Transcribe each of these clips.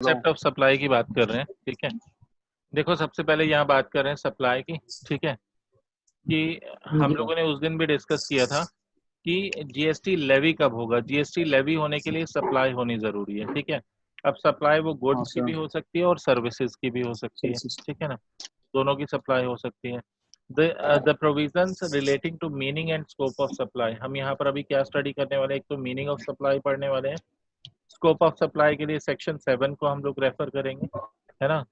Concept of supply की बात कर रहे हैं, ठीक है। देखो सबसे पहले यहाँ बात कर रहे हैं सप्लाई की, ठीक है, कि हम लोगों ने उस दिन भी डिस्कस किया था कि जीएसटी लेवी कब होगा। जीएसटी लेवी होने के लिए सप्लाई होनी जरूरी है, ठीक है। अब सप्लाई वो गुड्स की भी हो सकती है और सर्विसेज की भी हो सकती है, ठीक है ना, दोनों की सप्लाई हो सकती है। The provisions relating to meaning and scope of supply, हम यहाँ पर अभी क्या स्टडी करने वाले हैं, एक तो मीनिंग ऑफ सप्लाई पढ़ने वाले हैं, स्कोप ऑफ सप्लाई के लिए सेक्शन 7 को हम लोग रेफर करेंगे, है ना।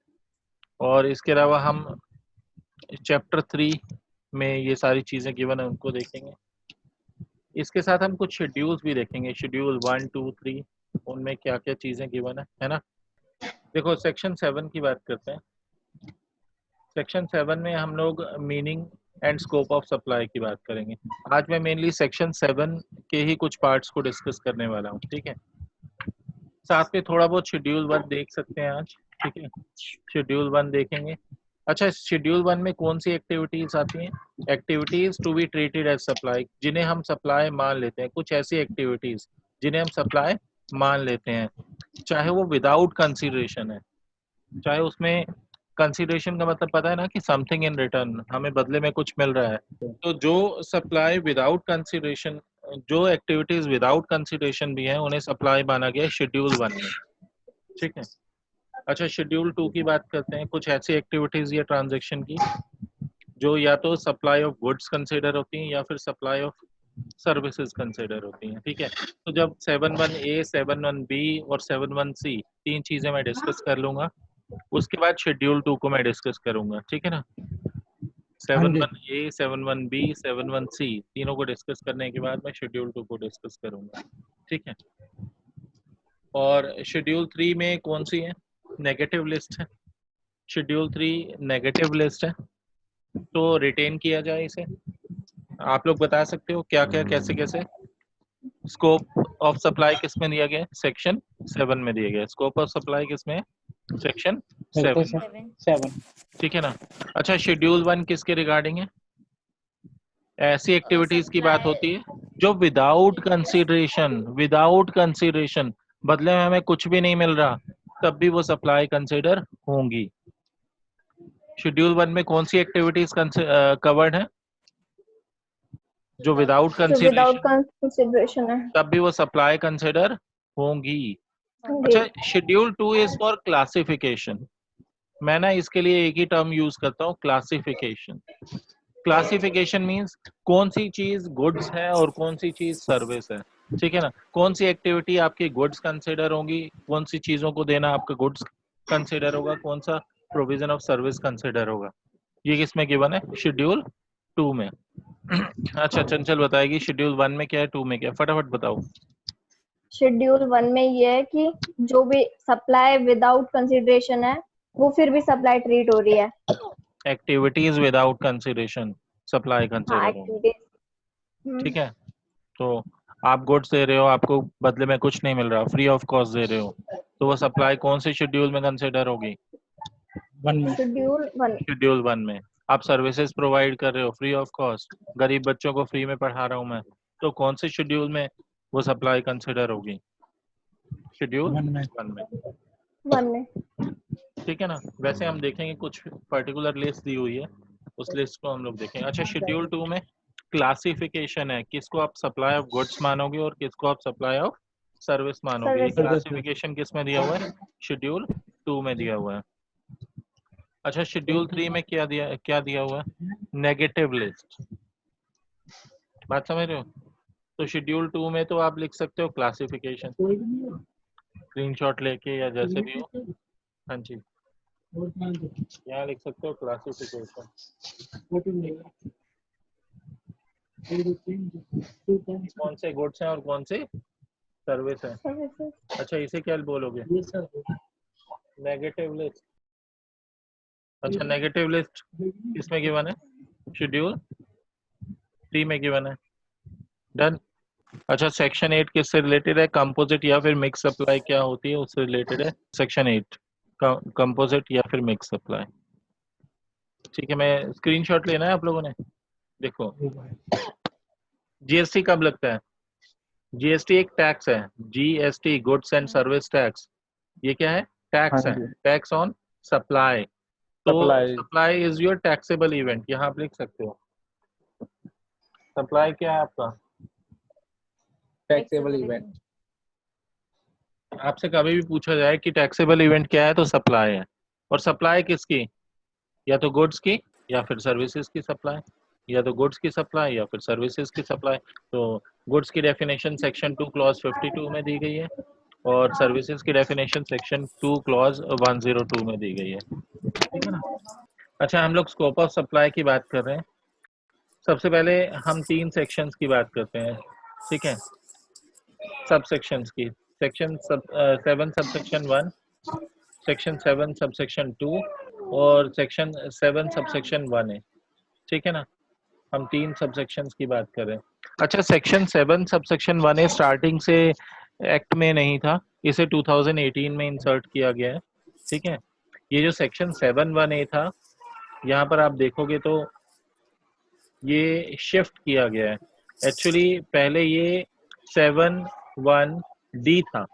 और इसके अलावा हम चैप्टर 3 में ये सारी चीज़ें गिवन है उनको देखेंगे। इसके साथ हम कुछ शेड्यूल्स भी देखेंगे, शेड्यूल 1, 2, 3, उनमें क्या क्या चीज़ें गिवन है ना। देखो सेक्शन 7 की बात करते हैं। सेक्शन 7 में हम लोग meaning and scope of supply की बात करेंगे। आज मैं मेनली सेक्शन 7 के ही कुछ पार्ट्स को डिस्कस करने वाला हूँ, ठीक है। साथ में थोड़ा बहुत शेड्यूल 1 देख सकते हैं आज, ठीक है, शेड्यूल 1 देखेंगे। अच्छा, शेड्यूल 1 में कौन सी एक्टिविटीज आती हैं? Activities to be treated as supply, जिन्हें हम सप्लाई मान लेते हैं, कुछ ऐसी एक्टिविटीज जिन्हें हम सप्लाई मान लेते हैं, चाहे वो विदाउट कंसीडरेशन है, चाहे उसमें कंसीडरेशन का मतलब पता है ना कि समथिंग इन रिटर्न, हमें बदले में कुछ मिल रहा है। तो जो सप्लाई विदाउट कंसीडरेशन, जो एक्टिविटीज विदाउट कंसीडरेशन भी है, उन्हें सप्लाई माना गया शेड्यूल 1 में, ठीक है। अच्छा, शेड्यूल 2 की बात करते हैं, कुछ ऐसी एक्टिविटीज या ट्रांजेक्शन की जो या तो सप्लाई ऑफ गुड्स कंसिडर होती हैं या फिर सप्लाई ऑफ सर्विसेज कंसिडर होती हैं, ठीक है। तो जब 7(1)(a), 7(1)(b और 7(1)(c) तीन चीजें मैं डिस्कस कर लूंगा, उसके बाद शेड्यूल 2 को मैं डिस्कस करूंगा, ठीक है ना। 7(1)(a), 7(1)(b), 7(1)(c) तीनों को डिस्कस करने के बाद मैं शेड्यूल 2 को डिस्कस करूंगा, ठीक है। और शेड्यूल 3 में कौन सी है? नेगेटिव लिस्ट है। शेड्यूल 3 नेगेटिव लिस्ट है, तो रिटेन किया जाए इसे। आप लोग बता सकते हो क्या क्या कैसे कैसे। स्कोप ऑफ सप्लाई किस में दिया गया है? सेक्शन 7 में दिया गया है। स्कोप ऑफ सप्लाई किस में है? सेक्शन 7, ठीक है ना। अच्छा, शेड्यूल 1 किसके रिगार्डिंग है? ऐसी एक्टिविटीज की बात होती है जो विदाउट कंसीडरेशन बदले में हमें कुछ भी नहीं मिल रहा, तब भी वो सप्लाई कंसिडर होंगी। शेड्यूल 1 में कौन सी एक्टिविटीज कवर्ड है? जो विदाउट कंसीडरेशन है, तब भी वो सप्लाई कंसिडर होंगी। अच्छा, शेड्यूल 2 इज फॉर क्लासिफिकेशन। मैं ना इसके लिए एक ही टर्म यूज करता हूँ, क्लासिफिकेशन। क्लासिफिकेशन मींस कौन सी चीज गुड्स है और कौन सी चीज सर्विस है, ठीक है ना। कौन सी एक्टिविटी आपकी गुड्स कंसिडर होंगी, कौन सी चीजों को देना आपका गुड्स कंसिडर होगा, कौन सा प्रोविजन ऑफ सर्विस कंसिडर होगा, ये किसमें गिवन है? शेड्यूल 2 में। अच्छा, चंचल बताएगी शेड्यूल 1 में क्या है, 2 में क्या है, फटाफट बताओ। शेड्यूल 1 में ये है कि जो भी सप्लाई विदाउट कंसीडरेशन है वो फिर भी सप्लाई ट्रीट हो रही है। Activities without consideration supply consider होगी, ठीक है। तो आप गुड्स दे रहे हो, आपको बदले में कुछ नहीं मिल रहा, फ्री ऑफ कॉस्ट दे रहे हो, तो वो सप्लाई कौन से शेड्यूल में कंसिडर होगी? शेड्यूल 1 में। आप सर्विसेज प्रोवाइड कर रहे हो फ्री ऑफ कॉस्ट, गरीब बच्चों को फ्री में पढ़ा रहा हूँ मैं, तो कौन से शेड्यूल में वो सप्लाई कंसिडर होगी? शेड्यूल 1 में, ठीक है ना। वैसे हम देखेंगे कुछ पर्टिकुलर लिस्ट दी हुई है, उस लिस्ट को हम लोग देखेंगे। अच्छा, शेड्यूल 2 में क्लासिफिकेशन है, किसको आप सप्लाई ऑफ गुड्स मानोगे और किसको आप सप्लाई ऑफ सर्विस मानोगे। क्लासिफिकेशन किस में दिया हुआ है? शेड्यूल 2 में दिया हुआ है। अच्छा, शेड्यूल 3 में क्या दिया हुआ है? Negative list. बात समझ रहे हो? तो शेड्यूल 2 में तो आप लिख सकते हो क्लासिफिकेशन, स्क्रीनशॉट लेके या जैसे भी हो। हाँ जी, यहाँ लिख सकते हो क्लासिफिकेशन। कौन से गुड्स हैं और कौन से सर्विस है। अच्छा, इसे क्या बोलोगे? Negative list. अच्छा, नेगेटिव लिस्ट किसमें गिवन है? शेड्यूल 3 में गिवन है। डन। अच्छा, सेक्शन 8 किससे रिलेटेड है? कंपोजिट या फिर मिक्स सप्लाई क्या होती है, उससे रिलेटेड है सेक्शन 8, कंपोजिट या फिर मिक्स सप्लाई, ठीक है। मैं स्क्रीनशॉट लेना है आप लोगों ने। देखो, जीएसटी कब लगता है? जीएसटी एक टैक्स है, GST goods and service tax. ये क्या है? टैक्स हाँ है, जी। Tax on supply. तो supply. Supply is your taxable event, यहाँ आप लिख सकते हो। सप्लाई क्या है आपका? Taxable event. आपसे कभी भी पूछा जाए कि टैक्सेबल इवेंट क्या है तो सप्लाई है। और सप्लाई किसकी? या तो गुड्स की या फिर सर्विसेज की सप्लाई, या तो गुड्स की सप्लाई या फिर सर्विसेज की सप्लाई। तो गुड्स की डेफिनेशन सेक्शन 2 क्लॉज 52 में दी गई है और सर्विसेज की डेफिनेशन सेक्शन 2 क्लॉज 102 में दी गई है, ठीक है ना। अच्छा, हम लोग स्कोप ऑफ सप्लाई की बात कर रहे हैं। सबसे पहले हम 3 सेक्शंस की बात करते हैं, ठीक है, सब सेक्शंस की। सेक्शन 7 सबसेक्शन 1, सेक्शन 7 सबसेक्शन 2 और सेक्शन 7 सबसेक्शन 1 है, ठीक है ना। हम 3 सबसेक्शंस की बात कर रहे हैं। अच्छा, सेक्शन 7 सबसेक्शन 1 है, स्टार्टिंग से एक्ट में नहीं था, इसे 2018 में इंसर्ट किया गया है, ठीक है। ये जो सेक्शन 7(1)(a) था, यहाँ पर आप देखोगे तो ये शिफ्ट किया गया है। एक्चुअली पहले ये 7(1)(d) था।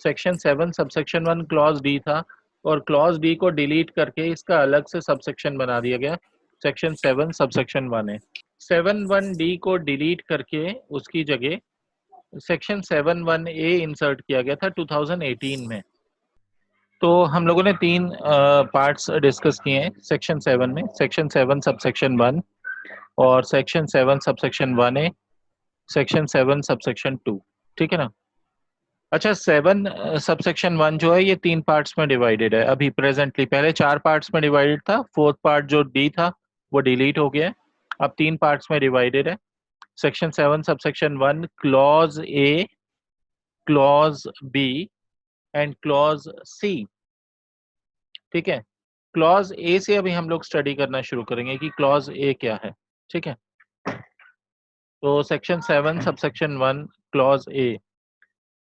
सेक्शन 7 सबसेक्शन 1 क्लॉज डी था और क्लॉज डी को डिलीट करके इसका अलग से सबसेक्शन बना दिया गया, सेक्शन 7 सबसेक्शन 1 है। 7(1)(d) को डिलीट करके उसकी जगह सेक्शन 7(1)(a) इंसर्ट किया गया था 2018 में। तो हम लोगों ने 3 पार्ट्स डिस्कस किए हैं सेक्शन 7 में, सेक्शन 7 सबसेक्शन 1 और section 7 subsection 1A, section 7 subsection 2, ठीक है ना। अच्छा, 7 सबसेक्शन 1 जो है ये 3 पार्ट्स में डिवाइडेड है अभी प्रेजेंटली। पहले 4 पार्ट्स में डिवाइडेड था, 4th पार्ट जो डी था वो डिलीट हो गया है, अब 3 पार्ट्स में डिवाइडेड है। Section 7 subsection 1 clause A, clause B and clause C, ठीक है। क्लॉज ए से अभी हम लोग स्टडी करना शुरू करेंगे कि क्लॉज ए क्या है, ठीक है। तो सेक्शन 7 सबसेक्शन 1 क्लॉज ए,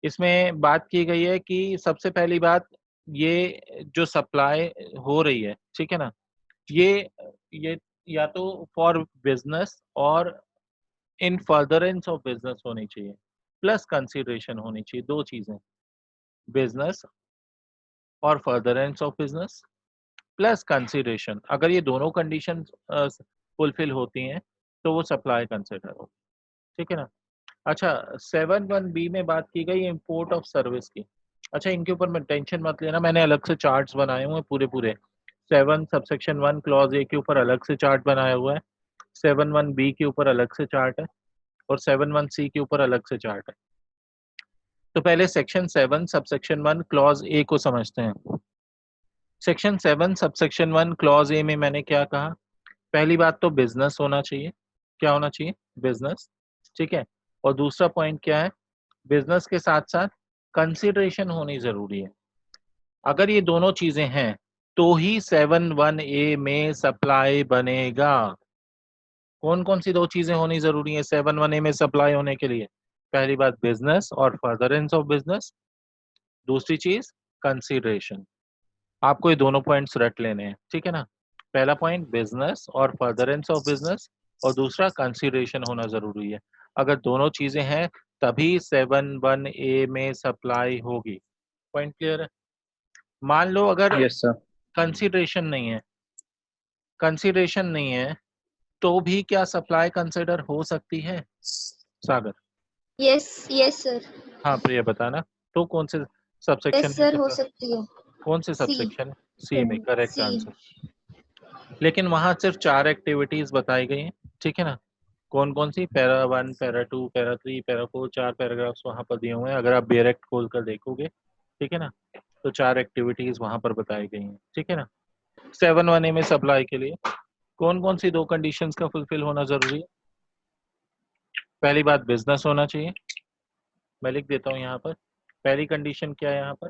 इसमें बात की गई है कि सबसे पहली बात, ये जो सप्लाई हो रही है, ठीक है ना, ये या तो फॉर बिजनेस और इन फर्दरेंस ऑफ बिजनेस होनी चाहिए, प्लस कंसीडरेशन होनी चाहिए, 2 चीजें, बिजनेस और furtherance of business plus consideration. अगर ये दोनों कंडीशन फुलफिल होती हैं तो वो सप्लाई कंसिडर हो, ठीक है ना। अच्छा, 7(1)(b) में बात की गई इंपोर्ट ऑफ सर्विस की। अच्छा, इनके ऊपर मैं टेंशन मत लेना, मैंने अलग से चार्ट्स बनाए हुए हैं पूरे पूरे। 7 सबसेक्शन 1 क्लॉज ए के ऊपर अलग से चार्ट बनाया हुआ है, 7(1)(b) के ऊपर अलग से चार्ट है और 7(1)(c) के ऊपर अलग से चार्ट है। तो पहले सेक्शन 7 सबसेक्शन 1 क्लॉज ए को समझते हैं। सेक्शन 7 सबसेक्शन 1 क्लॉज ए में मैंने क्या कहा? पहली बात तो बिजनेस होना चाहिए। क्या होना चाहिए? बिजनेस, ठीक है। और दूसरा पॉइंट क्या है? बिजनेस के साथ साथ कंसिडरेशन होनी जरूरी है। अगर ये दोनों चीजें हैं तो ही 7(1)(a) में सप्लाई बनेगा। कौन कौन सी 2 चीजें होनी जरूरी है 7(1)(a) में सप्लाई होने के लिए? पहली बात बिजनेस और फर्दरेंस ऑफ बिजनेस, दूसरी चीज कंसिडरेशन। आपको ये दोनों पॉइंट्स रट लेने हैं, ठीक है ना। पहला पॉइंट बिजनेस और फर्दरेंस ऑफ बिजनेस और दूसरा कंसिडरेशन होना जरूरी है। अगर दोनों चीजें हैं तभी 7(1)(a) में सप्लाई होगी। पॉइंट क्लियर है? मान लो अगर यस सर। कंसिडरेशन नहीं है, कंसिडरेशन नहीं है तो भी क्या सप्लाई कंसिडर हो सकती है? सागर। Yes yes sir. हाँ प्रिया, बताना। तो कौन से सबसेक्शन यस में सर, हो सप्लाई? सकती है। कौन से सी। सबसेक्शन? सी में, करेक्ट सी। आंसर। लेकिन वहां सिर्फ 4 एक्टिविटीज बताई गई हैं, ठीक है ना। कौन कौन सी? Para 1, para 2, para 3, para 4, 4 paragraphs वहां पर दिए हुए हैं, अगर आप डायरेक्ट खोल कर देखोगे, ठीक है ना। तो 4 एक्टिविटीज वहां पर बताई गई हैं, ठीक है ना। 7(1)(a) में सप्लाई के लिए कौन कौन सी 2 कंडीशंस का फुलफिल होना जरूरी है? पहली बात बिजनेस होना चाहिए, मैं लिख देता हूँ यहाँ पर। पहली कंडीशन क्या है यहाँ पर?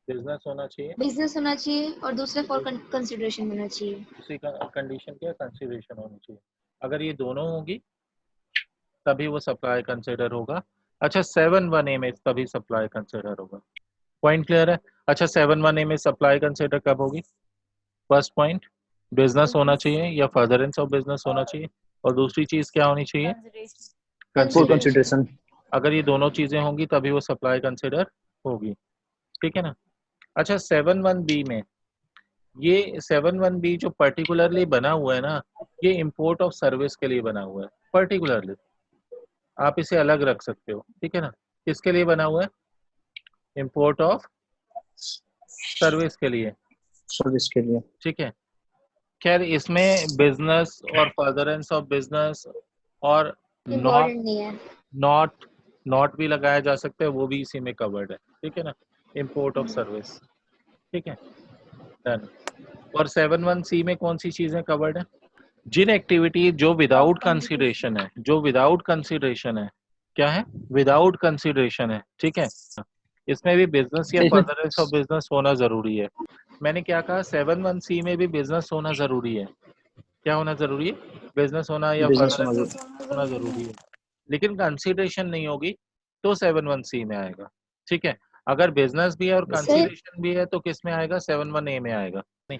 बिजनेस होना चाहिए। बिजनेस होना चाहिए और दूसरा फॉर कंसिडरेशन होना चाहिए। दूसरी कंडीशन क्या है? कंसिडरेशन होनी चाहिए। अगर ये दोनों होगी तभी वो सप्लाई कंसिडर होगा। अच्छा, 7(1)(a) में तभी सप्लाई कंसिडर होगा। पॉइंट क्लियर है? अच्छा, 7(1)(a) में सप्लाई कंसिडर कब होगी? फर्स्ट पॉइंट, बिजनेस होना चाहिए या फर्दरेंस ऑफ बिजनेस होना चाहिए, और दूसरी चीज क्या होनी चाहिए? Full consideration. कंसिडरेशन। अगर ये दोनों चीजें होंगी तभी वो सप्लाई कंसिडर होगी, ठीक है ना। अच्छा 7(1)(b) में, ये 7(1)(b) जो पर्टिकुलरली बना हुआ है ना, ये इंपोर्ट ऑफ सर्विस के लिए बना हुआ है पर्टिकुलरली, आप इसे अलग रख सकते हो, ठीक है ना। किसके लिए बना हुआ है? इंपोर्ट ऑफ सर्विस के लिए, सर्विस के लिए। ठीक है। खैर इसमें बिजनेस और फर्दरेंस ऑफ बिजनेस और नॉट इम्पोर्टेंट नहीं है। नॉट नॉट भी लगाया जा सकता है, वो भी इसी में कवर्ड है, ठीक है ना। इंपोर्ट ऑफ सर्विस, ठीक है, डन। और 7(1)(c) में कौन सी चीजें कवर्ड है? जिन एक्टिविटी जो विदाउट कंसिडरेशन है, जो विदाउट कंसिडरेशन है, क्या है? विदाउट कंसिडरेशन है, ठीक है। इसमें भी बिजनेस या इसमें फर्दरेंस ऑफ बिजनेस होना जरूरी है। मैंने क्या कहा? 7(1)(c) में भी बिजनेस होना जरूरी है। क्या होना जरूरी है? बिजनेस होना या बिजनेस फर्दरेंस होना जरूरी है, लेकिन कंसिडरेशन नहीं होगी तो 7(1)(c) में आएगा, ठीक है। अगर बिजनेस भी है और कंसिडरेशन भी है तो किस में आएगा? 7(1)(a) में आएगा। नहीं,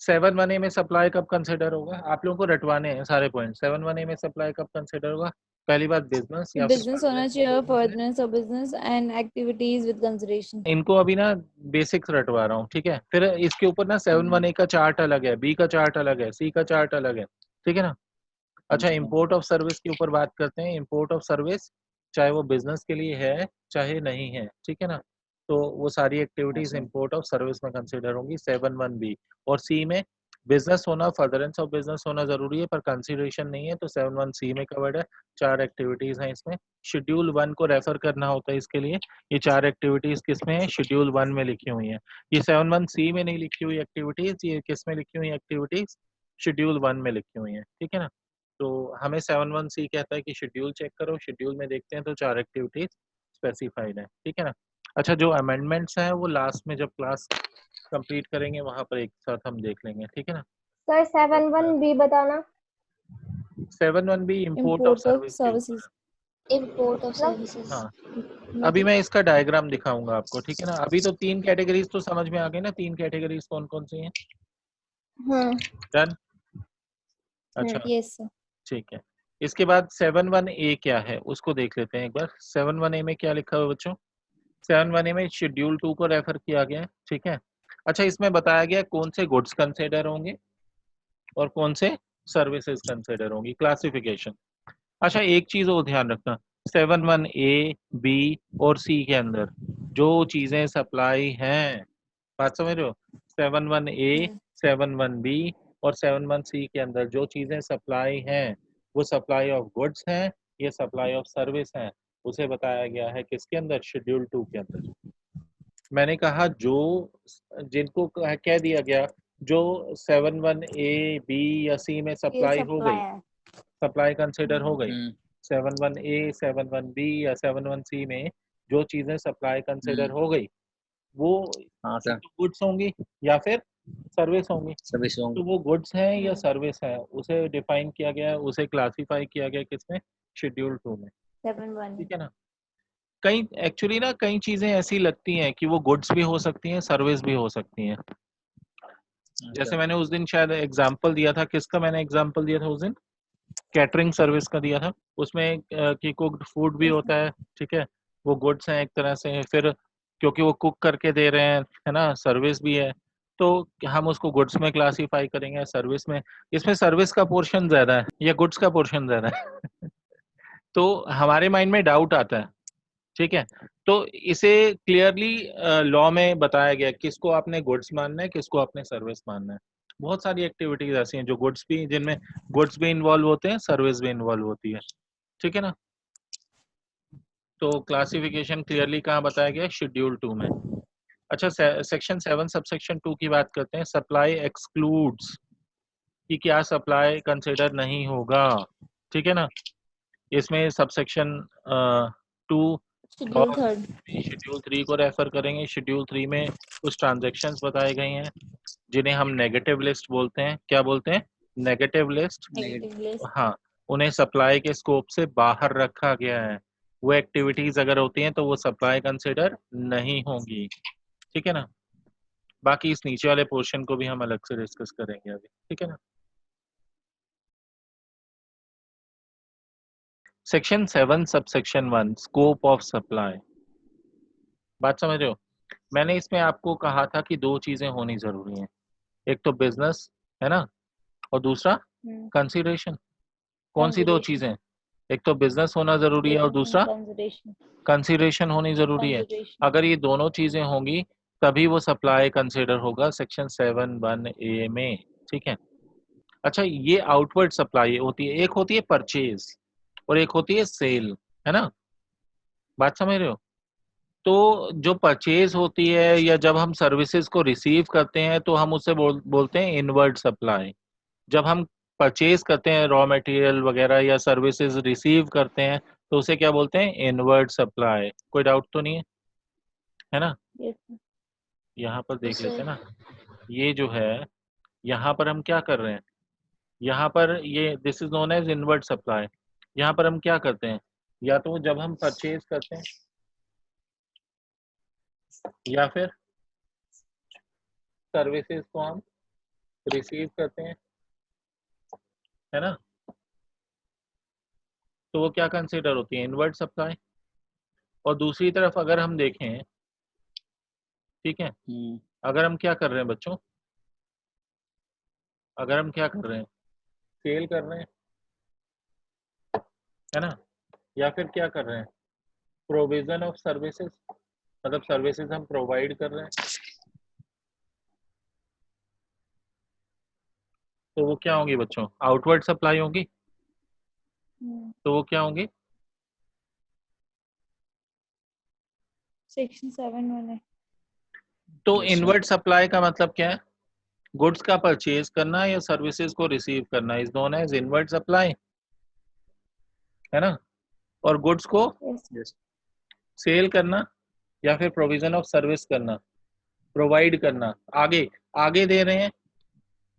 7(1)(a) में सप्लाई कब कंसिडर होगा? आप लोगों को रटवाने हैं सारे पॉइंट। 7(1)(a) में सप्लाई कब कंसिडर होगा? पहली बात बिजनेस या फिर बिजनेस होना furtherance of चाहिए, business है। Furtherance of business and activities with consideration. इनको अभी ना बेसिक्स रटवा रहा हूँ, ठीक है। फिर इसके ऊपर ना 7(1)(a) का चार्ट अलग है, बी का चार्ट अलग है, सी का चार्ट अलग है, ठीक है ना। अच्छा इंपोर्ट ऑफ सर्विस के ऊपर बात करते हैं। इंपोर्ट ऑफ सर्विस चाहे वो बिजनेस के लिए है चाहे नहीं है, ठीक है ना। तो वो सारी एक्टिविटीज इंपोर्ट ऑफ सर्विस में कंसिडर होंगी 7(1)(b) और सी में बिजनेस होना, फर्दरेंस ऑफ बिजनेस होना जरूरी है पर कंसिडरेशन नहीं है, तो 7(1)(c) में कवर्ड है। 4 एक्टिविटीज हैं इसमें। शेड्यूल 1 को रेफर करना होता है इसके लिए। ये 4 एक्टिविटीज किस में है? शेड्यूल 1 में लिखी हुई है। ये 7(1)(c) में नहीं लिखी हुई एक्टिविटीज, ये किस में लिखी हुई एक्टिविटीज? शेड्यूल 1 में लिखी हुई है, ठीक है ना। तो हमें 7(1)(c) कहता है कि शेड्यूल चेक करो, शेड्यूल में देखते हैं तो 4 एक्टिविटीज स्पेसिफाइड है, ठीक है ना। अच्छा जो अमेंडमेंट्स हैं वो लास्ट में जब क्लास कंप्लीट करेंगे वहां पर एक साथ हम देख लेंगे, ठीक है ना। सर 7(1)(b) बताना। 7(1)(b) import of import of service के ऊपर। सर्विसेज। Import of services. हाँ, अभी मैं इसका डायग्राम दिखाऊंगा आपको, ठीक है ना। अभी तो 3 कैटेगरीज तो समझ में आ गई ना, 3 कैटेगरीज कौन कौन सी हैं? डन। अच्छा यस सर। ठीक है। इसके बाद 7(1)(a) क्या है उसको देख लेते हैं एक बार। 7(1)(a) में क्या लिखा हुआ है बच्चों? 7(1)(a) में शेड्यूल 2 को रेफर किया गया है, ठीक है। अच्छा इसमें बताया गया है कौन से गुड्स कंसिडर होंगे और कौन से सर्विसेज कंसिडर होंगी, क्लासिफिकेशन। अच्छा एक चीज और ध्यान रखना, 7(1)(a), (b) और (c) के अंदर जो चीजें सप्लाई हैं, बात समझ रहे हो? 7(1)(a), 7(1)(b) और 7(1)(c) के अंदर जो चीजें सप्लाई हैं वो सप्लाई ऑफ गुड्स हैं, ये सप्लाई ऑफ सर्विस हैं। उसे बताया गया है किसके अंदर? शेड्यूल 2 के अंदर। मैंने कहा जो जिनको कह दिया गया जो 7(1)(a), (b) या (c) में सप्लाई हो गई, सप्लाई कंसिडर हो गई। 7(1)(a), 7(1)(b) या 7(1)(c) में जो चीजें सप्लाई कंसिडर हो गई वो हाँ सर, गुड्स होंगी या फिर सर्विस होंगी। सर्विस होंगे। तो वो गुड्स हैं या सर्विस है उसे डिफाइन किया गया है, उसे क्लासिफाई किया गया किसमें? शेड्यूल 2 में, 7(1). ठीक है ना। कई एक्चुअली ना कई चीजें ऐसी लगती हैं कि वो गुड्स भी हो सकती हैं, सर्विस भी हो सकती हैं। जैसे मैंने उस दिन शायद एग्जांपल दिया था, किसका मैंने एग्जांपल दिया था उस दिन? कैटरिंग सर्विस का दिया था। उसमें कि कुक्ड फूड भी होता है, ठीक है, वो गुड्स हैं एक तरह से। फिर क्योंकि वो कुक करके दे रहे हैं, है ना, सर्विस भी है, तो हम उसको गुड्स में क्लासिफाई करेंगे, सर्विस में। इसमें सर्विस का पोर्शन ज्यादा है या गुड्स का पोर्शन ज्यादा है? तो हमारे माइंड में डाउट आता है, ठीक है। तो इसे क्लियरली लॉ में बताया गया किसको आपने गुड्स मानना है, किसको आपने सर्विस मानना है। बहुत सारी एक्टिविटीज ऐसी हैं जो गुड्स भी, जिनमें गुड्स भी इन्वॉल्व होते हैं, सर्विस भी इन्वॉल्व होती है, ठीक है ना। तो क्लासिफिकेशन क्लियरली कहाँ बताया गया? शेड्यूल 2 में। अच्छा सेक्शन 7 सबसेक्शन 2 की बात करते हैं। सप्लाई एक्सक्लूड्स, कि क्या सप्लाई कंसिडर नहीं होगा, ठीक है ना। इसमें सबसेक्शन 2 शेड्यूल और 3rd। शेड्यूल 3 को रेफर करेंगे। शेड्यूल 3 में कुछ ट्रांजैक्शंस बताए गए हैं जिन्हें हम नेगेटिव लिस्ट बोलते हैं। क्या बोलते हैं? Negative list. Negative list. हाँ, उन्हें सप्लाई के स्कोप से बाहर रखा गया है। वो एक्टिविटीज अगर होती हैं तो वो सप्लाई कंसिडर नहीं होंगी, ठीक है ना। बाकी इस नीचे वाले पोर्शन को भी हम अलग से डिस्कस करेंगे अभी, ठीक है ना। Section 7 subsection 1 scope of supply. बात समझ रहे हो? मैंने इसमें आपको कहा था कि दो चीजें होनी जरूरी हैं, एक तो बिजनेस है ना, और दूसरा Hmm. कंसीडरेशन। कौन सी दो Consideration. चीजें? एक तो बिजनेस होना जरूरी है और Business and दूसरा consideration. कंसीडरेशन होनी जरूरी है। Consideration. अगर ये दोनों चीजें होंगी तभी वो सप्लाई कंसीडर होगा सेक्शन 7(1)(a) में, ठीक है। अच्छा, ये आउटवर्ड सप्लाई होती है, एक होती है परचेज और एक होती है सेल, है ना, बात समझ रहे हो? तो जो परचेज होती है या जब हम सर्विसेज को रिसीव करते हैं तो हम उसे बोलते हैं इनवर्ड सप्लाई। जब हम परचेज करते हैं रॉ मटेरियल वगैरह या सर्विसेज रिसीव करते हैं तो उसे क्या बोलते हैं? Inward supply. कोई डाउट तो नहीं है ना? Yes, sir. यहाँ पर देख Yes, लेते sir. हैं ना, ये जो है यहाँ पर हम क्या कर रहे हैं, यहाँ पर ये this is known as inward supply. यहाँ पर हम क्या करते हैं, या तो जब हम परचेज करते हैं या फिर सर्विसेज को हम रिसीव करते हैं, है ना, तो वो क्या कंसीडर होती है? Inward supply. और दूसरी तरफ अगर हम देखें, ठीक है, अगर हम क्या कर रहे हैं बच्चों, अगर हम क्या कर रहे हैं, सेल कर रहे हैं, है ना, या फिर क्या कर रहे हैं, प्रोविजन ऑफ सर्विसेज, मतलब सर्विसेज हम प्रोवाइड कर रहे हैं, तो वो क्या होंगी बच्चों? आउटवर्ड सप्लाई होगी। Hmm. तो वो क्या होंगी? Section 7(1) है. तो Yes, sir. इनवर्ड सप्लाई का मतलब क्या है? गुड्स का परचेज करना या सर्विसेज को रिसीव करना is known as inward supply, है ना। और गुड्स को Yes. Yes. सेल करना या फिर प्रोविजन ऑफ सर्विस करना, प्रोवाइड करना, आगे आगे दे रहे हैं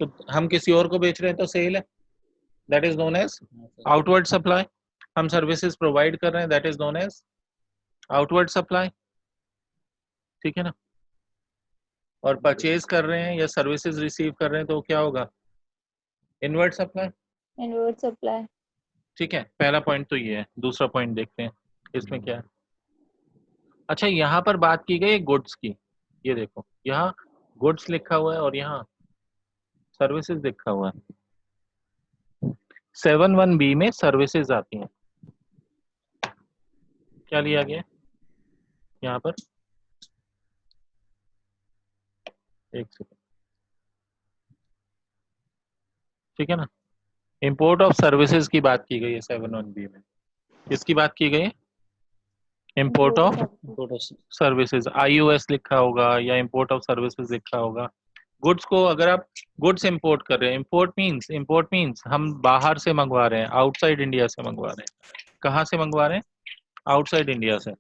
तो हम किसी और को बेच रहे हैं तो सेल है, that is known as outward supply. हम सर्विसेज प्रोवाइड कर रहे हैं, that is known as outward supply, ठीक है ना। और परचेज कर रहे हैं या सर्विसेज रिसीव कर रहे हैं तो क्या होगा? Inward supply, Inward supply. ठीक है। पहला पॉइंट तो ये है, दूसरा पॉइंट देखते हैं इसमें क्या है। अच्छा, यहाँ पर बात की गई है गुड्स की, ये देखो यहाँ गुड्स लिखा हुआ है और यहाँ सर्विसेज लिखा हुआ है। 7(1)(b) में सर्विसेज आती हैं। क्या लिया गया है यहाँ पर? एक सेकंड, ठीक है ना। इंपोर्ट ऑफ सर्विसेज की बात की गई है 7(1)(b) में। किसकी बात की गई है? इंपोर्ट ऑफ सर्विसेज, IOS लिखा होगा या इंपोर्ट ऑफ सर्विसेज लिखा होगा। गुड्स को अगर आप गुड्स इंपोर्ट कर रहे हैं, इंपोर्ट मींस हम बाहर से मंगवा रहे हैं, आउटसाइड इंडिया से मंगवा रहे हैं। कहाँ से मंगवा रहे हैं? आउटसाइड इंडिया से,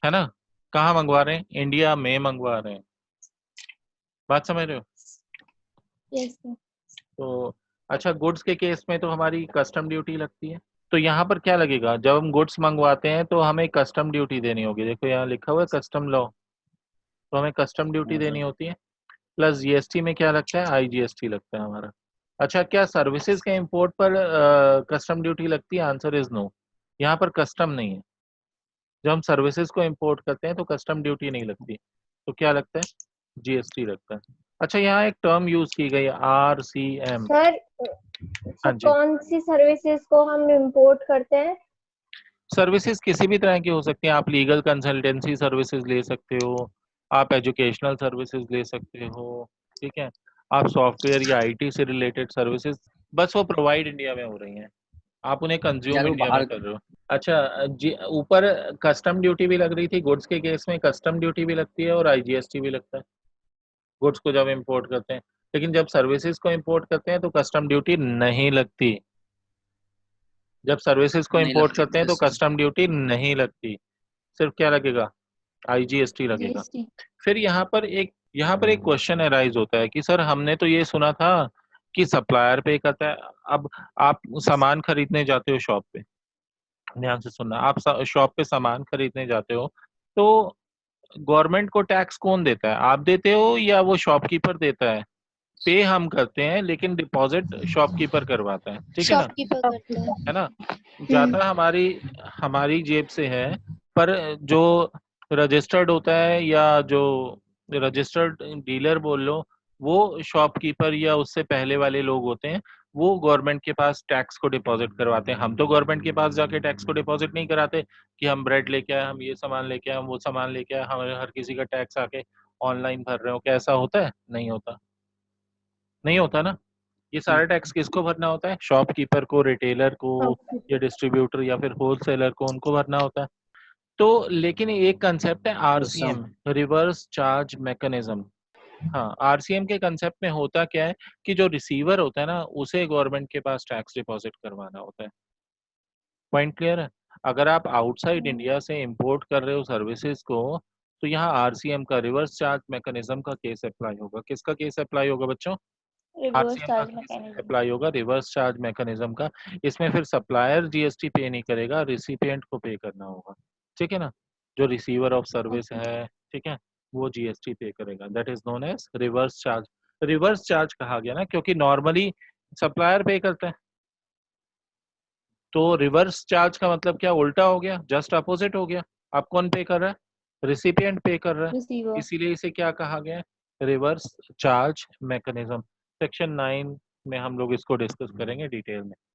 है ना। कहाँ मंगवा रहे हैं? इंडिया में मंगवा रहे हैं, बात समझ रहे हो? Yes, sir. तो अच्छा, गुड्स के केस में तो हमारी कस्टम ड्यूटी लगती है। तो यहाँ पर क्या लगेगा? जब हम गुड्स मंगवाते हैं तो हमें कस्टम ड्यूटी देनी होगी। देखो यहाँ लिखा हुआ है कस्टम लॉ, तो हमें कस्टम ड्यूटी देनी होती है। प्लस GST में क्या लगता है? IGST लगता है हमारा। अच्छा, क्या सर्विसेज के इंपोर्ट पर कस्टम ड्यूटी लगती है? Answer is no. यहाँ पर कस्टम नहीं है। जब हम सर्विसेज को इंपोर्ट करते हैं तो कस्टम ड्यूटी नहीं लगती, तो क्या लगता है? GST लगता है। अच्छा, यहाँ एक टर्म यूज की गई है RCM। सर हाँ जी, कौन सी सर्विसेज को हम इंपोर्ट करते हैं? सर्विसेज किसी भी तरह की हो सकती हैं। आप लीगल कंसल्टेंसी सर्विसेज ले सकते हो, आप एजुकेशनल सर्विसेज ले सकते हो, ठीक है। आप सॉफ्टवेयर या IT से रिलेटेड सर्विसेज, बस वो प्रोवाइड इंडिया में हो रही हैं, आप उन्हें कंज्यूम यार वो इंडिया में बाहर कर रहे हो। अच्छा जी, ऊपर कस्टम ड्यूटी भी लग रही थी, गुड्स के केस में कस्टम ड्यूटी भी लगती है और IGST भी लगता है गुड्स को जब इंपोर्ट करते हैं। लेकिन जब सर्विसेज को इंपोर्ट करते हैं तो कस्टम ड्यूटी नहीं लगती। जब सर्विसेज को नहीं इंपोर्ट लगती करते हैं तो जैसे कस्टम ड्यूटी नहीं लगती, सिर्फ क्या लगेगा? IGST लगेगा। GST. फिर यहाँ पर एक क्वेश्चन अराइज होता है कि सर हमने तो ये सुना था कि सप्लायर पे करता है। अब आप सामान खरीदने जाते हो शॉप पे, ध्यान से सुनना, आप शॉप पे सामान खरीदने जाते हो तो गवर्नमेंट को टैक्स कौन देता है? आप देते हो या वो शॉपकीपर देता है? पे हम करते हैं लेकिन डिपॉजिट शॉपकीपर करवाता है, ठीक है ना, Shopkeeper करता है. है ना। ज्यादा हमारी हमारी जेब से है, पर जो रजिस्टर्ड होता है या जो रजिस्टर्ड डीलर बोल लो, वो शॉपकीपर या उससे पहले वाले लोग होते हैं, वो गवर्नमेंट के पास टैक्स को डिपॉजिट करवाते हैं। हम तो गवर्नमेंट के पास जाके टैक्स को डिपॉजिट नहीं कराते कि हम ब्रेड लेके आए, हम ये सामान लेके आए, हम वो सामान लेके आए, हम हर किसी का टैक्स आके ऑनलाइन भर रहे हो। क्या ऐसा होता है? नहीं होता, नहीं होता ना। ये सारा टैक्स किसको भरना होता है? शॉपकीपर को, रिटेलर को, या डिस्ट्रीब्यूटर या फिर होलसेलर को, उनको भरना होता है। तो लेकिन एक कंसेप्ट है आरसीएम, रिवर्स चार्ज मैकेनिज्म। हाँ, आरसीएम के कंसेप्ट में होता क्या है कि जो रिसीवर होता है ना, उसे गवर्नमेंट के पास टैक्स डिपॉजिट करवाना होता है। पॉइंट क्लियर है? अगर आप आउटसाइड इंडिया से इंपोर्ट कर रहे हो सर्विसेज को, तो यहाँ आरसीएम का, रिवर्स चार्ज मैकेनिज्म का केस अप्लाई होगा। किसका केस अप्लाई होगा बच्चों? रिवर्स आरसीएम का चार्ज केस मैकेनिज्म। अप्लाई होगा, रिवर्स चार्ज मैकेनिज्म का। इसमें फिर सप्लायर जीएसटी पे नहीं करेगा, रिसिपिएंट को पे करना होगा। ठीक है ना? जो रिसीवर ऑफ सर्विस है, ठीक है, वो जीएसटी पे करेगा। That is known as reverse charge. Reverse charge कहा गया ना क्योंकि नॉर्मली सप्लायर पे करता है, तो रिवर्स चार्ज का मतलब क्या? उल्टा हो गया, जस्ट अपोजिट हो गया। अब कौन पे कर रहा है? रिसिपिएंट पे कर रहा है। रिसीवर। इसीलिए इसे क्या कहा गया है? Reverse charge mechanism. सेक्शन 9 में हम लोग इसको डिस्कस करेंगे डिटेल में।